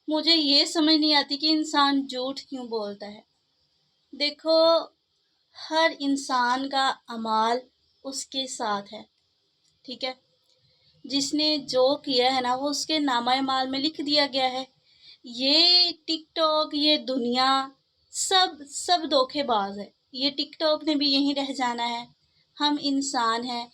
مجھے یہ سمجھ نہیں آتی کہ انسان جھوٹ کیوں بولتا ہے۔ دیکھو، ہر انسان کا اعمال اس کے ساتھ ہے، ٹھیک ہے؟ جس نے جو کیا ہے نا وہ اس کے نامہ اعمال میں لکھ دیا گیا ہے۔ یہ ٹک ٹاک، یہ دنیا، سب دھوکے باز ہے۔ یہ ٹک ٹاک نے بھی یہیں رہ جانا ہے۔ ہم انسان ہیں،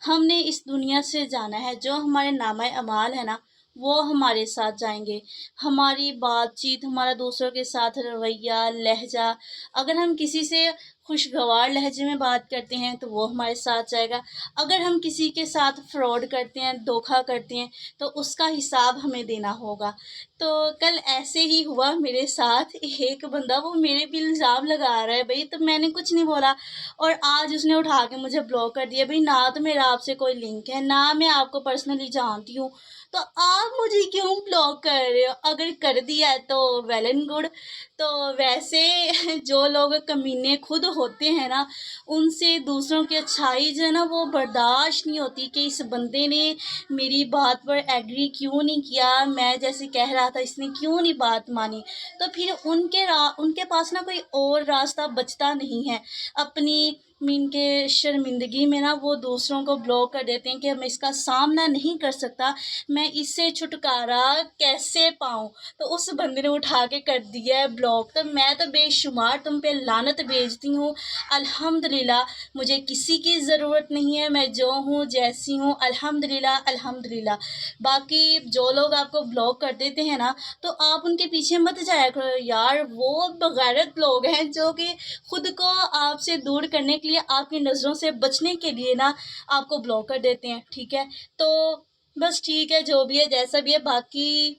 ہم نے اس دنیا سے جانا ہے۔ جو ہمارے نامہ اعمال ہے نا وہ ہمارے ساتھ جائیں گے۔ ہماری بات چیت، ہمارا دوسروں کے ساتھ رویہ، لہجہ، اگر ہم کسی سے خوشگوار لہجے میں بات کرتے ہیں تو وہ ہمارے ساتھ جائے گا۔ اگر ہم کسی کے ساتھ فراڈ کرتے ہیں، دھوکہ کرتے ہیں، تو اس کا حساب ہمیں دینا ہوگا۔ تو کل ایسے ہی ہوا میرے ساتھ، ایک بندہ وہ میرے بھی الزام لگا رہا ہے بھائی، تو میں نے کچھ نہیں بولا، اور آج اس نے اٹھا کے مجھے بلاک کر دیا۔ بھائی نہ تو میرا آپ سے کوئی لنک ہے، نہ میں آپ کو پرسنلی جانتی ہوں، تو آپ مجھے کیوں بلاک کر رہے ہو؟ اگر کر دیا ہے تو ویل اینڈ گڈ۔ تو ویسے جو لوگ کمینے خود ہوتے ہیں نا، ان سے دوسروں کی اچھائی جو ہے نا وہ برداشت نہیں ہوتی کہ اس بندے نے میری بات پر ایگری کیوں نہیں کیا، میں جیسے کہہ رہا تھا اس نے کیوں نہیں بات مانی۔ تو پھر ان کے پاس نا کوئی اور راستہ بچتا نہیں ہے۔ اپنی ان کے شرمندگی میں نا وہ دوسروں کو بلاک کر دیتے ہیں کہ میں اس کا سامنا نہیں کر سکتا، میں اس سے چھٹکارا کیسے پاؤں۔ تو اس بندے نے اٹھا کے کر دیا ہے بلاک۔ تو میں تو بے شمار تم پہ لعنت بھیجتی ہوں۔ الحمدللہ مجھے کسی کی ضرورت نہیں ہے، میں جو ہوں جیسی ہوں، الحمدللہ الحمدللہ۔ باقی جو لوگ آپ کو بلاک کر دیتے ہیں نا تو آپ ان کے پیچھے مت جایا کرو یار، وہ بغیرت لوگ ہیں جو کہ خود کو آپ سے دور کرنے کے لیے، آپ کی نظروں سے بچنے کے لیے نا آپ کو بلاک کر دیتے ہیں، ٹھیک ہے؟ تو بس ٹھیک ہے، جو بھی ہے جیسا بھی ہے، باقی